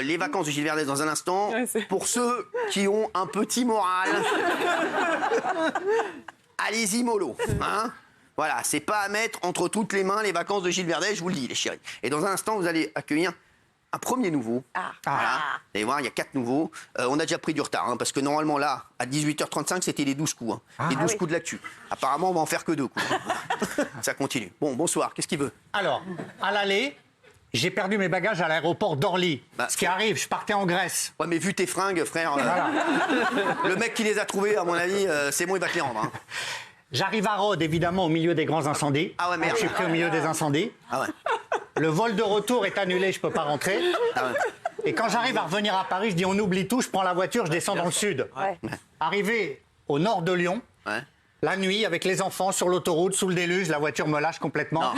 les vacances de Gilles Verdez dans un instant. Ouais, Pour ceux qui ont un petit moral, allez-y mollo. Hein, voilà, c'est pas à mettre entre toutes les mains les vacances de Gilles Verdez, je vous le dis, les chéris. Et dans un instant, vous allez accueillir un premier nouveau. Voilà. Vous allez voir, il y a 4 nouveaux. On a déjà pris du retard, hein, parce que normalement, là, à 18h35, c'était les 12 coups. Hein, les 12 coups de l'actu. Apparemment, on va en faire que 2 coups. Ça continue. Bon, bonsoir, qu'est-ce qu'il veut? Alors, à l'aller, j'ai perdu mes bagages à l'aéroport d'Orly. Ce qui arrive, je partais en Grèce. Ouais, mais vu tes fringues, frère, le mec qui les a trouvées, à mon avis, c'est bon, il va te les rendre. Hein. J'arrive à Rhodes, évidemment, au milieu des grands incendies. Ah ouais, merde. Je suis pris au milieu des incendies. Ah ouais. Le vol de retour est annulé, je peux pas rentrer. Ah ouais. Et quand j'arrive à revenir à Paris, je dis on oublie tout, je prends la voiture, je descends dans le sud. Ouais. Arrivé au nord de Lyon, la nuit, avec les enfants sur l'autoroute, sous le déluge, la voiture me lâche complètement.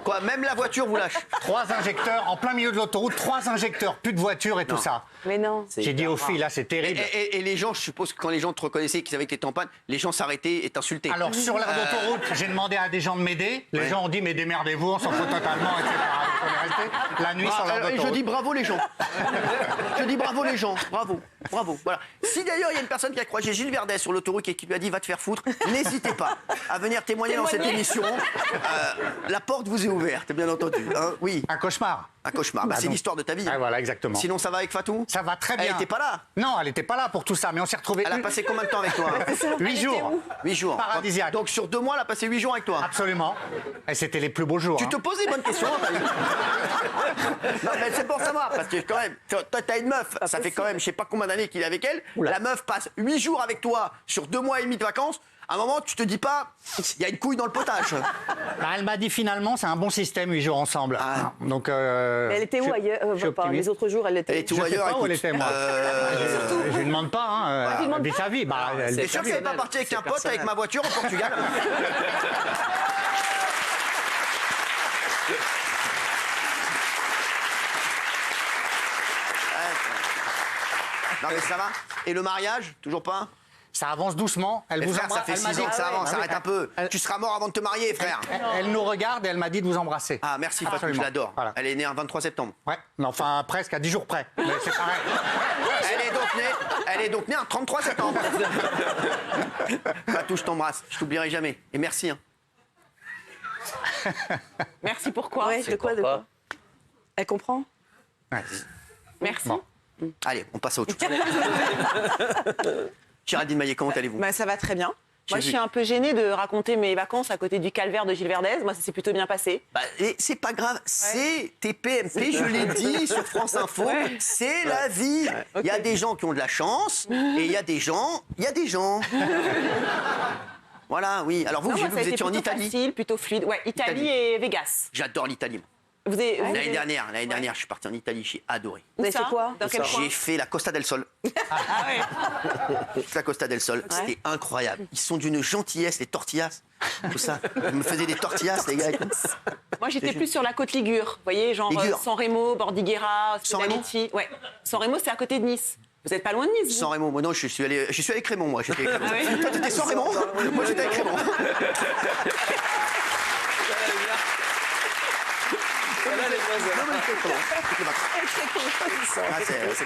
Quoi, même la voiture vous lâche? 3 injecteurs, en plein milieu de l'autoroute, 3 injecteurs, plus de voiture et tout ça. Mais non. J'ai dit aux filles, là, c'est terrible. Et les gens, je suppose que quand les gens te reconnaissaient, qu'ils savaient que t'étais en panne, les gens s'arrêtaient et t'insultaient. Alors, sur l'aire d'autoroute, j'ai demandé à des gens de m'aider. Les gens ont dit, mais démerdez-vous, on s'en fout totalement, etc. Il fallait rester la nuit sur l'aire Et je d'autoroute. dis bravo les gens. Je dis bravo les gens. Bravo. Bravo. Voilà. Si d'ailleurs il y a une personne qui a croisé Gilles Verdez sur l'autoroute et qui lui a dit va te faire foutre, n'hésitez pas à venir témoigner dans cette émission. La porte vous est ouverte, bien entendu. Hein, oui. Un cauchemar. Un cauchemar. Bah, c'est donc. l'histoire de ta vie. Ah, voilà, exactement. Sinon, ça va avec Fatou? Ça va très bien. Elle n'était pas là? Non, elle n'était pas là pour tout ça, mais on s'est retrouvés. Elle a passé combien de temps avec toi? 8 jours. 8 jours. Paradisiaque. Donc sur 2 mois, elle a passé 8 jours avec toi? Absolument. Et c'était les plus beaux jours. Tu te poses des bonnes questions, hein, non, mais c'est pour savoir, parce que quand même, toi, t'as une meuf, ça fait quand même, je sais pas combien d'années qu'il est avec elle. Oula. La meuf passe 8 jours avec toi sur 2 mois et demi de vacances. À un moment, tu te dis pas, il y a une couille dans le potage. Bah, elle m'a dit finalement, c'est un bon système, 8 jours ensemble. Ah. Donc, Mais elle était où ailleurs je suis optimiste. Les autres jours, elle était. Elle était où Je sais ailleurs, pas où elle écoute. était, moi. Je lui demande pas, hein. tu demandes Elle vit sa vie. Bah, elle T'es vit sûr sa que vie. t'es pas parti avec un pote avec ma voiture au Portugal? Non mais ça va? Et le mariage? Toujours pas? Ça avance doucement. Elle Mais vous frère, ça embrasse. fait Elle m'a 6 ans dit- que ça avance, Ah oui, arrête un peu. Tu seras mort avant de te marier, frère. Elle nous regarde et elle m'a dit de vous embrasser. Ah merci Fatou, je Absolument. l'adore. Voilà. Elle est née un 23 septembre. Ouais, mais enfin presque à 10 jours près. Mais c'est pareil. Elle est donc née un 33 septembre. Fatou, je t'embrasse, je t'oublierai jamais. Et merci. Hein. Merci, pourquoi? Ouais, de quoi? Elle comprend? Ouais. Merci. Bon. Allez, on passe à autre chose. Géraldine Maillet, comment allez-vous? Bah, ça va très bien. Moi, je suis un peu gênée de raconter mes vacances à côté du calvaire de Gilles Verdez. Moi, ça s'est plutôt bien passé. Bah, et c'est pas grave, c'est TPMP, je l'ai dit sur France Info, c'est la vie. Il y a des gens qui ont de la chance et il y a des gens, Voilà, oui. Alors vous, Non, j'ai moi, vu ça a que vous été étiez en plutôt Italie. facile, plutôt fluide. Ouais, Italie Italie. et Vegas. J'adore l'Italie. moi. Vous avez, L'année dernière, je suis parti en Italie, j'ai adoré. Où Vous avez ça fait quoi? Dans quel coin? J'ai fait la Costa del Sol. Ah ouais. La Costa del Sol, c'était incroyable. Ils sont d'une gentillesse, les tortillas, tout ça. Ils me faisaient des tortillas, les gars. Moi, j'étais plus sur la côte Ligure. Vous voyez, genre Ligure. San Remo, Bordighera, San Remo Spalletti. Ouais. San Remo, c'est à côté de Nice. Vous n'êtes pas loin de Nice, vous? San Remo, moi non, je suis allé avec Raymond, moi. J'étais avec Raymond. Ah oui. Toi, t'étais sans Raymond? Moi, j'étais avec Raymond.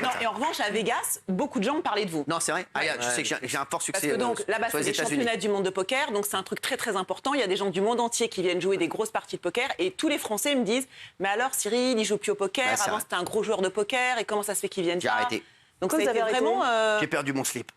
Non, et en revanche, à Vegas, beaucoup de gens me parlaient de vous. Non, c'est vrai. Ah, je sais que j'ai un fort succès Parce que donc là-bas, sur c'est les les États-Unis. championnats du monde de poker, donc c'est un truc très très important. Il y a des gens du monde entier qui viennent jouer des grosses parties de poker et tous les Français me disent mais alors Cyril, il joue plus au poker, Bah, c'est avant vrai. c'était un gros joueur de poker et comment ça se fait qu'il vienne J'ai pas arrêté. Donc Pourquoi ça a vous été avez arrêté vraiment. J'ai perdu mon slip.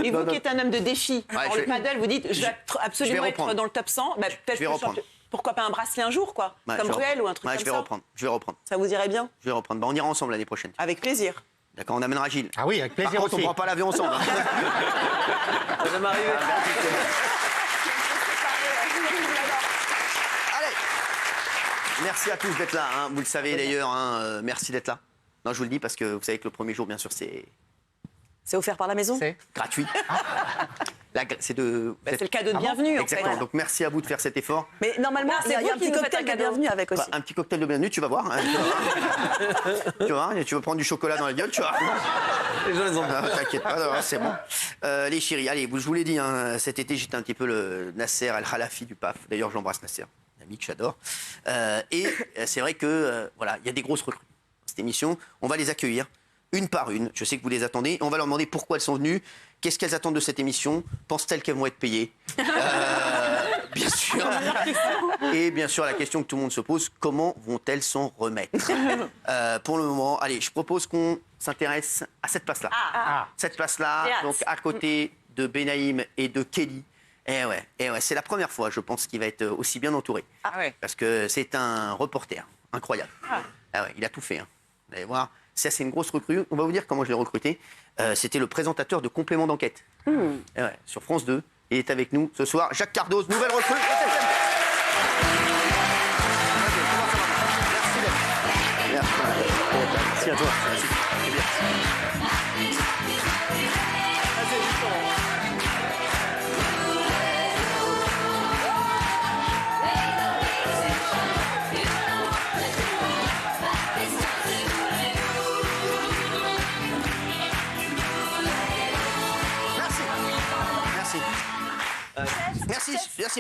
Et vous qui êtes un homme de défi, Ouais, pour je le vais- paddle, vous dites je vais absolument être reprendre. dans le top 100. Bah, peut-être Je vais que reprendre. Pourquoi pas un bracelet un jour, quoi, Ouais, comme je vais Ruel ou un reprendre. truc Ouais, comme je ça. vais reprendre. Ça vous irait bien? Je vais reprendre. Bah, on ira ensemble l'année prochaine. Avec plaisir. D'accord, on amènera Gilles. Ah oui, avec Par plaisir contre, on aussi. prend pas l'avion ensemble. hein. Ça va m'arriver. Allez. Merci à tous d'être là. hein. Vous le savez d'ailleurs. hein, merci d'être là. Non, je vous le dis parce que vous savez que le premier jour, bien sûr, c'est C'est offert par la maison? C'est gratuit. C'est de. Bah, c'est le cadeau de bienvenue, en fait. Exactement. Donc merci à vous de faire cet effort. Mais normalement, Ah, il y a c'est un vous qui petit nous faites cocktail un de cadeau. bienvenue avec aussi. Enfin, un petit cocktail de bienvenue, tu vas voir. hein, tu vas voir, tu vas prendre du chocolat dans la gueule, tu vois. Les gens les ont. T'inquiète pas, non, c'est bon. Les chéris, allez, je vous l'ai dit, hein, cet été j'étais un petit peu le Nasser El Khalafi du PAF. D'ailleurs, j'embrasse Nasser, ami. ami que j'adore. C'est vrai que voilà, il y a des grosses recrues dans cette émission. On va les accueillir une par une. Je sais que vous les attendez. On va leur demander pourquoi elles sont venues, qu'est-ce qu'elles attendent de cette émission, pensent-elles qu'elles vont être payées bien sûr. Et bien sûr, la question que tout le monde se pose, comment vont-elles s'en remettre pour le moment, allez, je propose qu'on s'intéresse à cette place-là. Cette place-là, donc à côté de Benaïm et de Kelly. Et ouais, c'est la première fois, je pense, qu'il va être aussi bien entouré. Parce que c'est un reporter incroyable. Il a tout fait. Vous allez voir, ça c'est une grosse recrue. On va vous dire comment je l'ai recruté. C'était le présentateur de Complément d'enquête. Sur France 2. Il est avec nous ce soir. Jacques Cardoz, nouvelle recrue. Merci à toi.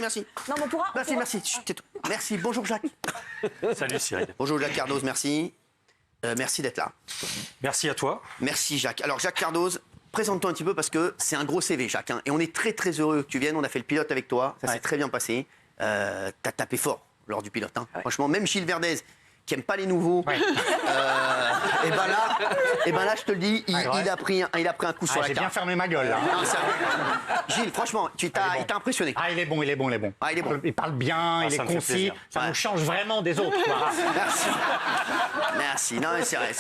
Merci. Non, mais on pourra. Merci. Chut, tais-toi. Merci. Bonjour Jacques. Salut Cyril. Bonjour Jacques Cardoz, merci. Merci d'être là. Merci à toi. Merci Jacques. Alors Jacques Cardoz, présente-toi un petit peu parce que c'est un gros CV Jacques. Et on est très très heureux que tu viennes. On a fait le pilote avec toi. Ça s'est très bien passé. T'as tapé fort lors du pilote. Franchement, même Gilles Verdez, qui aime pas les nouveaux, et ben là, je te le dis, il a pris un coup sur la carte. J'ai bien fermé ma gueule, là. Non, Gilles, franchement, il t'a impressionné. Il est bon. Il parle bien, il est concis. Ça nous change vraiment des autres, quoi. Merci. Non, mais c'est vrai.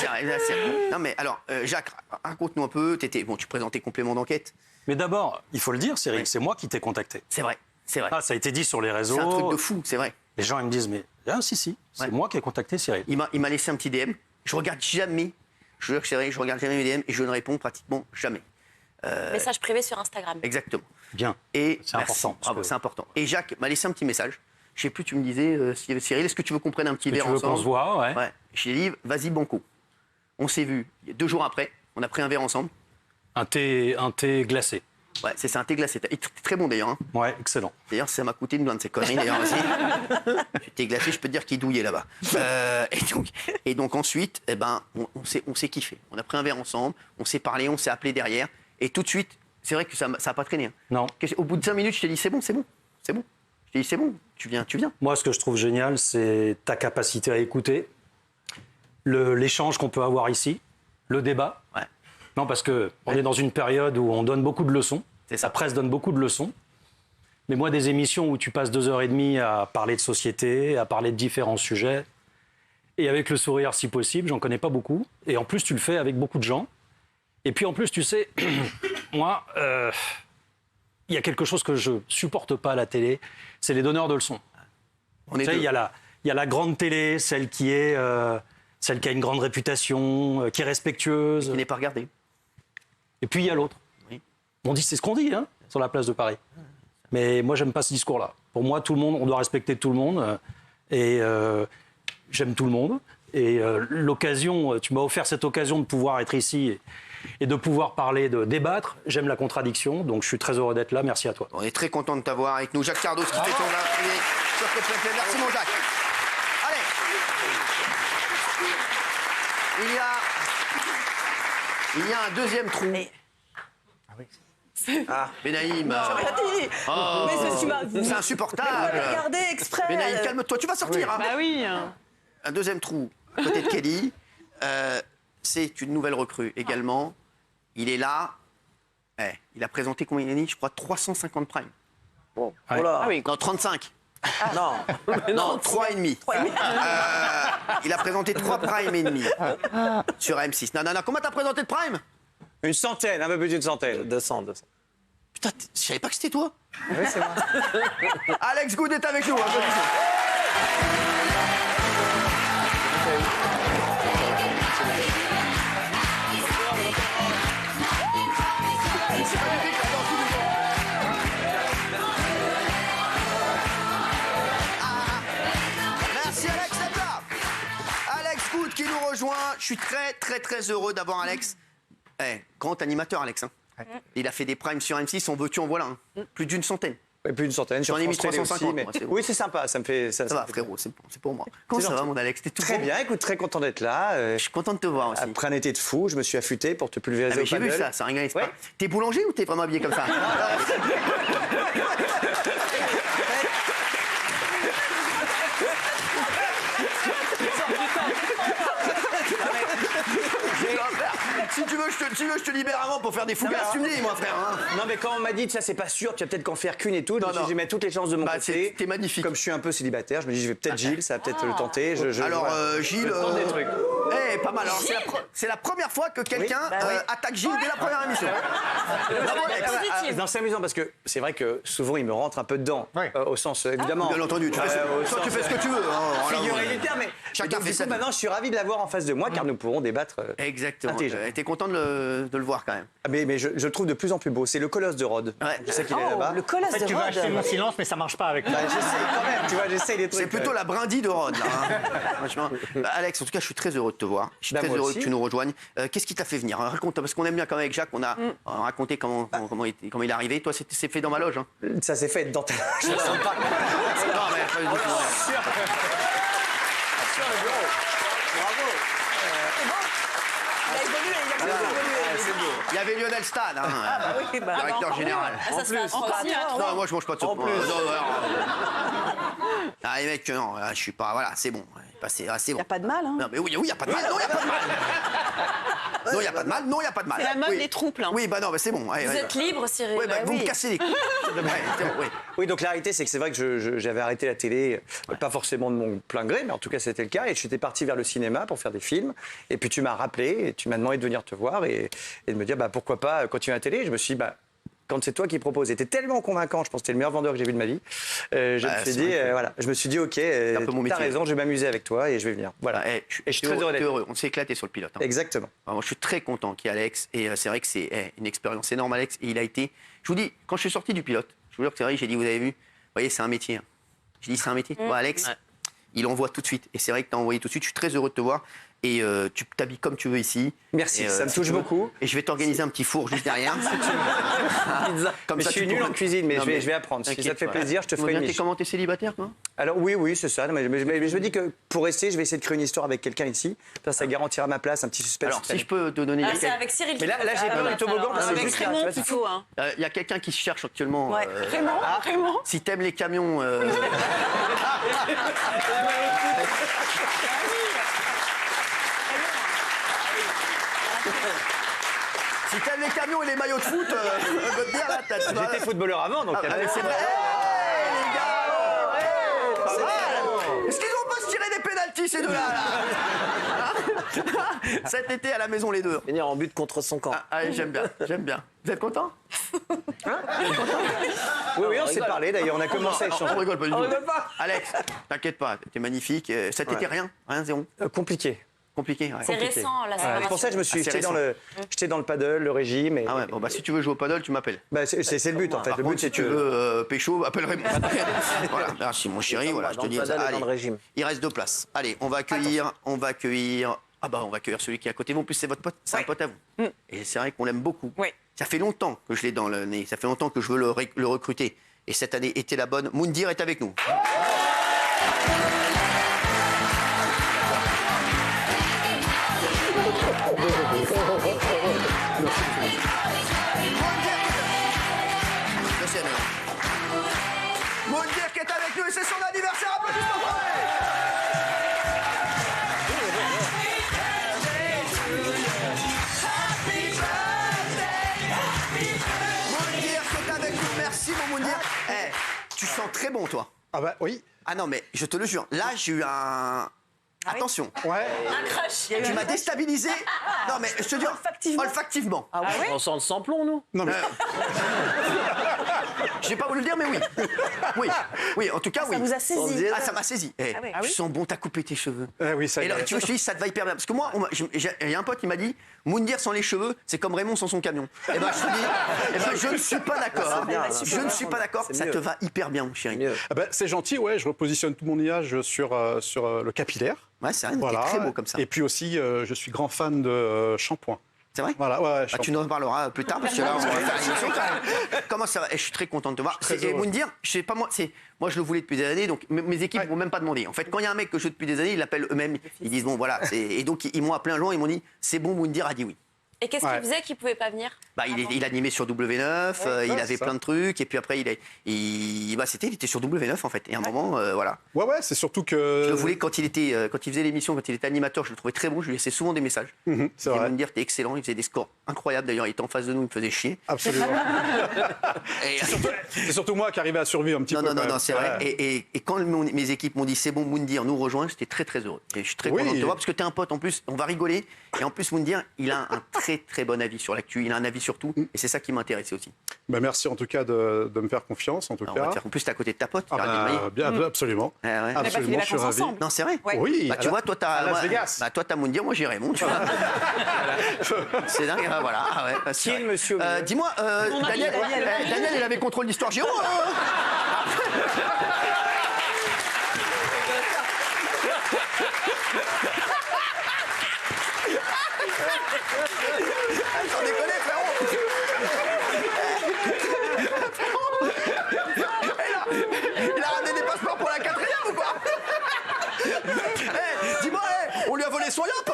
Non, mais alors, Jacques, raconte-nous un peu. Tu présentais Complément d'enquête. Mais d'abord, il faut le dire, Cyril, c'est moi qui t'ai contacté. C'est vrai. Ça a été dit sur les réseaux. C'est un truc de fou, c'est vrai. Les gens, ils me disent, mais si, c'est moi qui ai contacté Cyril. Il m'a laissé un petit DM. Je regarde jamais. Je jure que c'est vrai, je regarde jamais mes DM et je ne réponds pratiquement jamais. Message privé sur Instagram. Exactement. Bien. Et c'est important. Bravo, c'est important. Et Jacques m'a laissé un petit message. Je sais plus, tu me disais, Cyril, est-ce que tu veux qu'on prenne un petit verre ensemble? Tu veux qu'on se voit, ouais. Je lui ai dit, vas-y, banco. On s'est vu 2 jours après. On a pris un verre ensemble. Un thé glacé. Ouais, c'est ça, un thé glacé. Et très bon d'ailleurs. Ouais, excellent. D'ailleurs, ça m'a coûté une blinde, ces conneries d'ailleurs aussi. Le thé glacé, je peux te dire qu'il douillait là-bas. Et donc ensuite, on s'est kiffé. On a pris un verre ensemble, on s'est parlé, on s'est appelé derrière. Et tout de suite, c'est vrai que ça n'a pas traîné. Non. Au bout de 5 minutes, je t'ai dit, c'est bon. Je t'ai dit, c'est bon, tu viens. Moi, ce que je trouve génial, c'est ta capacité à écouter, l'échange qu'on peut avoir ici, le débat. Ouais. Non, parce qu'on est dans une période où on donne beaucoup de leçons. La presse donne beaucoup de leçons. Mais moi, des émissions où tu passes 2h30 à parler de société, à parler de différents sujets, et avec le sourire si possible, j'en connais pas beaucoup. Et en plus, tu le fais avec beaucoup de gens. Et puis en plus, tu sais, moi, il y a quelque chose que je supporte pas à la télé, c'est les donneurs de leçons. Tu sais, il y a la grande télé, celle qui a une grande réputation, qui est respectueuse. Qui n'est pas regardée. Et puis il y a l'autre. Oui. On dit, c'est ce qu'on dit, sur la place de Paris. Mais moi, j'aime pas ce discours-là. Pour moi, tout le monde, on doit respecter tout le monde. Et j'aime tout le monde. Et l'occasion, tu m'as offert cette occasion de pouvoir être ici et de pouvoir parler, de débattre. J'aime la contradiction, donc je suis très heureux d'être là. Merci à toi. On est très content de t'avoir avec nous. Jacques Cardoz qui fait ton privé sur TPFM. Merci mon Jacques. Allez. Il y a un deuxième trou. Benaïm. C'est insupportable. Regardez exprès. Benaïm, calme-toi, tu vas sortir. Bah oui. Un deuxième trou à côté de Kelly. C'est une nouvelle recrue également. Il est là. Il a présenté combien il a dit? Je crois 350 primes. Bon. Ouais. Voilà. Ah oui. Non, 35. Non. Non, 3,5. Il a présenté 3 primes et demi sur M6. Non. Comment t'as présenté de prime? Une centaine, un peu plus d'une centaine. 200. Putain, je savais pas que c'était toi. Oui, c'est moi. Alex Good est avec nous. Applaudissements. Merci Alex d'être là. Alex Good qui nous rejoint. Je suis très heureux d'avoir Alex. Grand animateur Alex. Il a fait des primes sur M6, en veux-tu en voilà. Plus d'une centaine. Et plus d'une centaine sur J'en ai mis France Télé 350, aussi, mais... moi, c'est bon. Oui, c'est sympa, ça me fait... Ça va, me fait frérot, c'est pour moi. Comment C'est ça va, gentil. mon Alex? T'es tout Très bon. bien, écoute, très content d'être là. Je suis content de te voir aussi. Après un été de fou, je me suis affûté pour te pulvériser Ah, mais au j'ai vu paddle. ça rigole pas. Ouais. T'es boulanger ou t'es vraiment habillé comme ça? Si tu veux, je te libère avant pour faire des fougasses, tu me dis, moi, frère. Hein. Non, mais quand on m'a dit ça, c'est pas sûr, tu vas peut-être qu'en faire qu'une et tout, je me suis dit, je vais mettre toutes les chances de mon Bah, côté. t'es magnifique. Comme je suis un peu célibataire, je me dis, je vais peut-être Gilles, ça va peut-être le tenter. Alors, voilà. Gilles. Je tente des trucs. Pas mal. Alors, c'est la première fois que quelqu'un attaque Gilles dès la première émission. Bravo, Alex. Non, c'est amusant parce que c'est vrai que souvent il me rentre un peu dedans, au sens évidemment. Bien entendu, tu fais ce que tu veux. Hein. Figure militaire, mais Chacun donc, fait du sa coup, vie. maintenant je suis ravi de l'avoir en face de moi car nous pourrons débattre. Exactement. intelligemment. T'es content de le voir quand même. Ah, mais je le trouve de plus en plus beau. C'est le colosse de Rhodes. Ouais. Je sais qu'il est là-bas. Le colosse En fait, de tu veux acheter Rhodes. mon silence, mais ça marche pas avec moi. Bah, j'essaie quand même, tu vois, j'essaie des trucs. C'est plutôt la brindille de Rhodes, là. Hein. Franchement. Alex, en tout cas, je suis très heureux de te voir. Je suis Bah, très moi heureux aussi. que tu nous rejoignes. Qu'est-ce qui t'a fait venir? Raconte, parce qu'on aime bien quand même avec Jacques, on a raconté comment il est arrivé. Toi, c'est fait dans ma loge. Hein. Ça s'est fait dans ta. Je me sens pas. Non, mais pas du tout. Il y avait Lionel Stade, hein, directeur général. Ah, ça se fait à 3 Non, moi je mange pas de soupe. Ah, les mecs, non, là, je suis pas. Voilà, c'est bon. C'est Il bon. n'y a pas de mal, hein. Non, mais oui, il n'y a pas de mal. Non, il n'y a pas de mal. Non, il n'y a pas de mal. Non, il n'y a pas de mal. C'est la mode Oui. des troupes, là. Oui, bah non, mais c'est bon. Vous êtes libre, Cyril. Ouais, bah, vous me cassez les couilles. Ouais, c'est bon, oui. Oui, donc la réalité, c'est que c'est vrai que j'avais arrêté la télé, pas forcément de mon plein gré, mais en tout cas, c'était le cas. Et j'étais parti vers le cinéma pour faire des films. Et puis tu m'as rappelé et tu m'as demandé de venir te voir et de me dire bah, pourquoi pas continuer la télé. Et je me suis dit, bah, quand c'est toi qui proposes, tu étais tellement convaincant, je pense que c'était le meilleur vendeur que j'ai vu de ma vie. Je me suis dit, ok, un peu mon t'as métier. raison, je vais m'amuser avec toi et je vais venir. Voilà. Et je suis très heureux d'être heureux. On s'est éclaté sur le pilote. Hein. Exactement. Alors, moi, je suis très content qu'il y ait Alex. Et c'est vrai que c'est une expérience énorme, Alex. Et il a été. Je vous dis, quand je suis sorti du pilote, je vous jure que c'est vrai, j'ai dit, vous avez vu, vous voyez, c'est un métier. Hein. J'ai dit, c'est un métier. Bon, Alex, il envoie tout de suite. Et c'est vrai que tu as envoyé tout de suite. Je suis très heureux de te voir. Et tu t'habilles comme tu veux ici. Merci, Et, ça me si touche tu veux. beaucoup. Et je vais t'organiser un petit four juste derrière. Comme Mais ça, je suis tu nul pourras- en cuisine, mais Non, je vais apprendre. Si ça te fait t'inquiète pas. plaisir, je te Tu ferai vois une bien, miche. t'es comment, t'es célibataire, toi? Alors oui, c'est ça. Mais je me dis que pour rester, je vais essayer de créer une histoire avec quelqu'un ici. Ça garantira ma place, un petit suspense. Alors, si je peux te donner. Ah, c'est avec Cyril. Mais là, j'ai peur du toboggan parce que Avec juste là, tu Raymond, vois, il faut. Hein. Il y a quelqu'un qui se cherche actuellement. Ouais. Raymond. Si t'aimes les camions. Si t'aimes les camions et les maillots de foot, je veux te dire là, t'as. j'étais footballeur avant, donc. Allez, c'est vrai. Hey, les gars, hey, pas mal. Est-ce qu'ils vont pas se tirer des pénaltys ces deux-là là Cet été à la maison les deux. Venir en but contre son camp. Allez, j'aime bien. Vous êtes content? Oui, on s'est parlé d'ailleurs, on a commencé à On échanger. rigole pas du tout. rigole pas. Alex, t'inquiète pas, t'es magnifique. Cet été rien, zéro. Compliqué. Compliqué. Ouais. C'est récent, là. C'est pour ça que je me suis Ah, c'est jeté dans le paddle, le régime. Et, Ah ouais, bon bah si tu veux jouer au paddle, tu m'appelles. bah, c'est le but en fait. Par Le contre, but si c'est tu que. veux pécho, appelle Raymond. Voilà, merci mon chéri, voilà, je te Dans dis le ça. paddle et Allez, dans le régime. il reste 2 places. Allez, on va accueillir. Ah bah on va accueillir celui qui est à côté de vous. En plus c'est votre pote, c'est un pote à vous. Et c'est vrai qu'on l'aime beaucoup. Oui. Ça fait longtemps que je l'ai dans le nez. Ça fait longtemps que je veux le recruter. Et cette année était la bonne. Moundir est avec nous. Merci, Anna. Moundir qui est avec nous et c'est son anniversaire. Applaudissements pour lui. Moundir qui est avec nous. Merci mon Moundir. Eh, tu sens très bon toi. Ah bah oui. Ah non mais je te le jure. Là j'ai eu un. Attention. Ouais. Un crush. Tu m'as déstabilisé. Non mais je te dis olfactivement. Ah ouais. On sent le samplon, nous. Non mais J'ai pas voulu le dire mais oui. Oui, en tout cas oui. Ça vous a saisi. Ah ça m'a saisi. Eh, oui. tu sens bon, t'as coupé tes cheveux. oui, ça y Et là, est. tu vois, je te dis, ça te va hyper bien. Parce que moi, il y a un pote qui m'a dit, Moundir sans les cheveux, c'est comme Raymond sans son camion. Et ben, je te dis, je ne suis pas d'accord. Je ne suis pas d'accord. Ça te va hyper bien, mon chéri. Ah bah, c'est gentil, ouais. Je repositionne tout mon image sur le capillaire. Ouais, c'est vrai, Voilà. t'es très beau comme ça. Et puis aussi, je suis grand fan de shampoing. C'est vrai? Voilà, ouais, Tu nous en reparleras plus tard parce que là, on va faire une émission quand même. Comment ça va? Je suis très content de te voir. Et Moundir, je sais pas moi, moi je le voulais depuis des années, donc mes équipes ne m'ont même pas demandé. En fait, quand il y a un mec que je joue depuis des années, ils l'appellent eux-mêmes. Ils disent bon voilà. Et donc ils m'ont appelé un jour, ils m'ont dit c'est bon, Moundir a dit oui. Et qu'est-ce qu'il faisait qu'il ne pouvait pas venir? Il animait sur W9, il avait plein de trucs, et puis après il était sur W9 en fait. Et à un moment, voilà. Ouais, c'est surtout que. Je le voulais quand il faisait l'émission, quand il était animateur, je le trouvais très bon, je lui laissais souvent des messages. C'est vrai. Il me dire t'es excellent, il faisait des scores incroyables d'ailleurs, il était en face de nous, il me faisait chier. Absolument. Et, C'est surtout moi qui arrivais à survivre un petit peu. non, c'est vrai. Et quand mes équipes m'ont dit c'est bon, Moundir nous rejoint, j'étais très très heureux. Et je suis très content de te voir parce que t'es un pote en plus, on va rigoler. Et en plus, Moundir, il a un très très bon avis sur l'actu, il a un avis sur tout, et c'est ça qui m'intéressait aussi. Merci en tout cas de me faire confiance. En tout cas. En plus, t'es à côté de ta pote. Bien, absolument. Absolument, je suis ravi. Non, c'est vrai. Oui. Tu vois, toi, t'as Las Vegas. toi, t'as Moundir, moi, j'ai Raymond. Tu vois. C'est dingue. Voilà. Qui est le monsieur? Dis-moi, Daniel, il avait contrôle d'histoire géo. Sans déconner, frérot. Il a ramené des passeports pour la 4e ou quoi? Dis-moi, on lui a volé son yacht.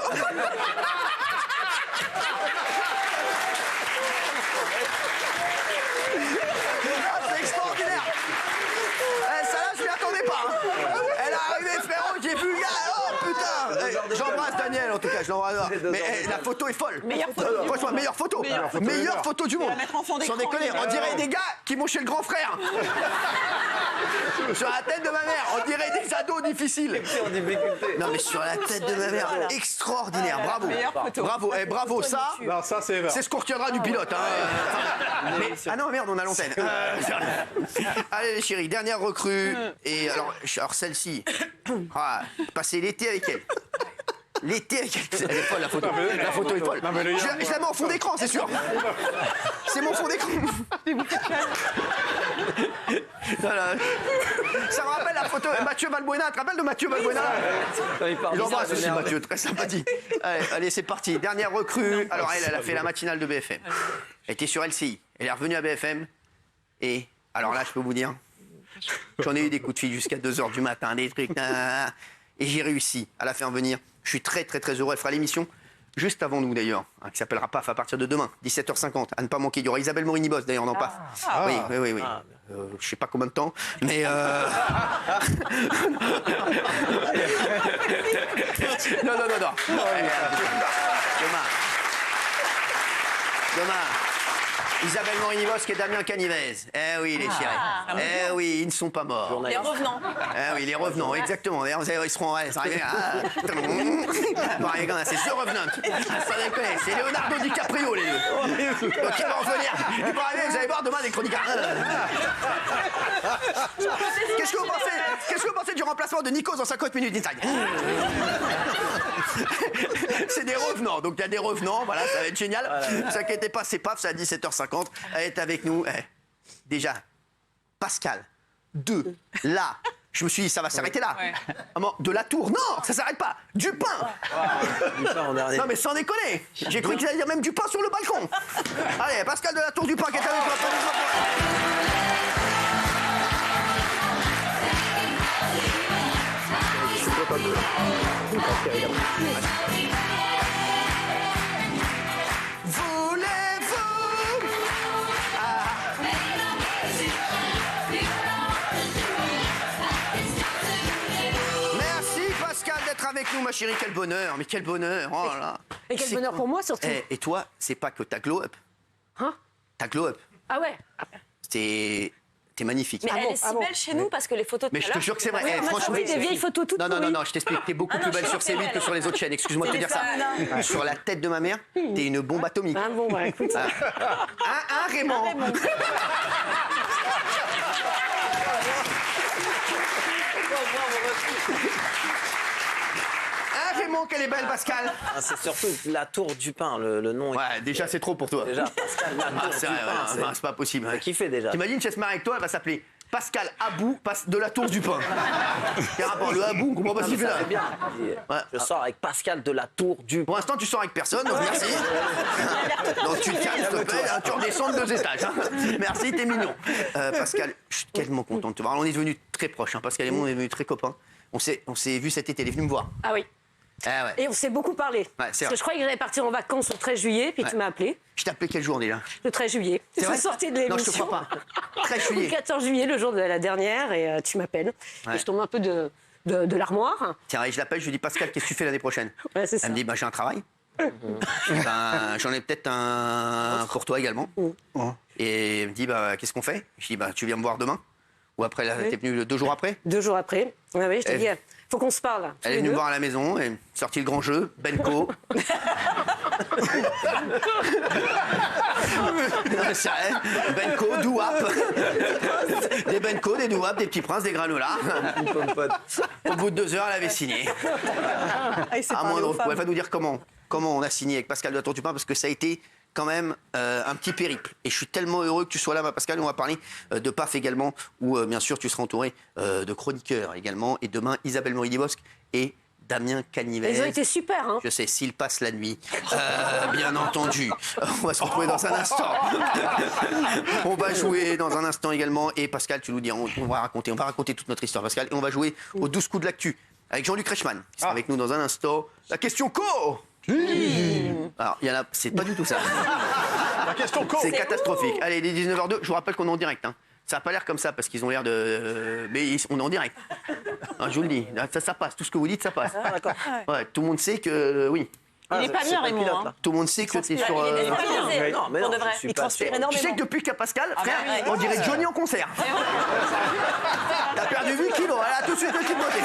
C'est extraordinaire. Ça là, je m'y attendais pas. Elle est arrivée, frérot, j'ai vu le gars. Oh putain. J'embrasse Daniel, en tout cas, je l'embrasse. Mais la photo est folle. Franchement, meilleure photo. Meilleure photo du monde. Sans déconner, on dirait des gars qui vont chez le grand frère. Sur la tête de ma mère, on dirait des ados difficiles. Non mais sur la tête de ma mère, extraordinaire, bravo. Bravo, bravo, ça. Non, ça c'est ce qu'on retiendra du pilote. Ah non, merde, on a l'antenne. Allez les chéris, dernière recrue. Et alors celle-ci, passer l'été avec elle. L'été avec elle. Elle est folle la photo. La photo est folle. Je la mets en fond d'écran, c'est sûr. C'est mon fond d'écran. Voilà. Ça me rappelle la photo de Mathieu Valbuena. Tu te rappelles de Mathieu Valbuena? J'embrasse aussi Mathieu, très sympathique. Allez, c'est parti. Dernière recrue. Alors elle a fait la matinale de BFM. Elle était sur LCI. Elle est revenue à BFM. Et alors là, je peux vous dire, j'en ai eu des coups de fil jusqu'à 2h du matin, des trucs. Et j'ai réussi à la faire venir. Je suis très très très heureux. Elle fera l'émission juste avant nous d'ailleurs, qui s'appellera PAF à partir de demain, 17h50. À ne pas manquer. Il y aura Isabelle Morini-Bosse d'ailleurs dans PAF. Oui. Je sais pas combien de temps, mais non. Demain. Isabelle Morini-Bosse et Damien Canivez. Eh oui, les chéris. Eh oui, ils ne sont pas morts. Les revenants. Eh oui, les revenants, exactement. D'ailleurs, ils seront... C'est The Revenant. Ça déconne. C'est Leonardo DiCaprio, les deux. Donc, ils vont revenir. Ils vont arriver, vous allez voir demain des chroniqueurs. Qu'est-ce que vous pensez du remplacement de Nikos dans 50 minutes d'inside? C'est des revenants. Donc, il y a des revenants. Voilà, ça va être génial. Ne vous inquiétez pas, c'est PAF, c'est à 17h50. Elle est avec nous. Déjà, Pascal, là, je me suis dit, ça va s'arrêter là. De la tour, non, ça s'arrête pas. Du pain. Non, mais sans déconner. J'ai cru qu'ils allaient dire même du pain sur le balcon. Allez, Pascal de la tour du pain qui est avec nous. Avec nous, ma chérie, quel bonheur, mais quel bonheur, oh là là. Et quel bonheur pour moi, surtout. Et toi, c'est pas que ta glow up. Hein? Ta glow up. Ah ouais. T'es magnifique. Mais elle est si belle chez nous parce que les photos de Mais je te jure que c'est vrai. Ouais, franchement, des vieilles photos toutes pourries. Non, je t'explique. T'es beaucoup plus belle sur C8 que sur les autres chaînes. Excuse-moi de te dire ça. Sur la tête de ma mère, t'es une bombe atomique. Ah bon, bah écoute. Raymond. Raymond, qu'elle est belle, Pascal. C'est surtout la tour du pain, le nom. Ouais, déjà c'est trop pour toi. Déjà, Pascal, la tour du pain. C'est pas possible. Qui fait déjà? T'imagines, si elle se marie avec toi, elle va s'appeler Pascal Abou passe de la tour du pain. Quel rapport? Le Abou, on comprend pas ce qu'il fait là. Bien. Je sors avec Pascal de la tour du... Pour l'instant, tu sors avec personne, donc merci. Donc tu te calmes, s'il te plaît, hein, tu redescends de 2 étages. Hein. Merci, t'es mignon. Pascal, je suis tellement content de te voir. Alors, on est devenus très proches, hein. Pascal et moi, on est devenus très copains. On s'est vus cet été, elle est venue me voir. Ah oui. Ah ouais. Et on s'est beaucoup parlé. Ouais, Parce que je croyais que j'allais partir en vacances le 13 juillet, puis tu m'as appelé. Je t'ai appelé quel jour déjà? Le 13 juillet. C'est Je vrai? suis sortie de l'émission. Non, je te crois pas. 13 juillet. Le 14 juillet, le jour de la dernière, et tu m'appelles. Ouais. Et je tombe un peu de l'armoire. Tiens, et je l'appelle, je lui dis Pascal, qu'est-ce que tu fais l'année prochaine? Ouais, c'est ça. Elle me dit j'ai un travail. J'en ai peut-être un pour toi également. Et elle me dit qu'est-ce qu'on fait? Je dis tu viens me voir demain? Ou après, là, t'es venu 2 jours après? 2 jours après. Ouais, oui, je t'ai dit, faut qu'on se parle. Elle est venue me voir à la maison, et sorti le grand jeu, Benko. Non, mais c'est vrai, Benko, Douap. Des Benko, des Douap, des petits princes, des granolas. Au bout de 2 heures, elle avait signé. À moindre coup. Elle va nous dire comment on a signé avec Pascal de la Tour du Pain, parce que ça a été quand même un petit périple. Et je suis tellement heureux que tu sois là, ma Pascal. On va parler de PAF également, où bien sûr tu seras entouré de chroniqueurs également. Et demain, Isabelle Morini-Bosc et Damien Canivez. Ils ont été super, hein. Je sais, s'ils passent la nuit, bien entendu. On va se retrouver dans un instant. On va jouer dans un instant également. Et Pascal, tu nous dis, on va raconter toute notre histoire, Pascal. Et on va jouer aux 12 coups de l'actu avec Jean-Luc Reichmann, qui sera avec nous dans un instant. La question co. Alors, c'est pas du tout ça. La question co. C'est catastrophique. Allez, il est 19h02. Je vous rappelle qu'on est en direct. Hein. Ça n'a pas l'air comme ça parce qu'ils ont l'air de. Mais on est en direct. Je vous le dis. Ça passe. Tout ce que vous dites, ça passe. Ah, d'accord. Ouais, tout le monde sait que. Oui. Il n'est pas bien, Raymond. Hein. Tout le monde sait que t'es sur. Il est pas bien. Non, mais non, de vrai. je suis Il pas transpire sûr. énormément. Tu sais que depuis qu'il y a Pascal, frère, oui. on dirait Johnny en concert. T'as perdu 8 kilos. Allez, à tout de suite, le petit beauté.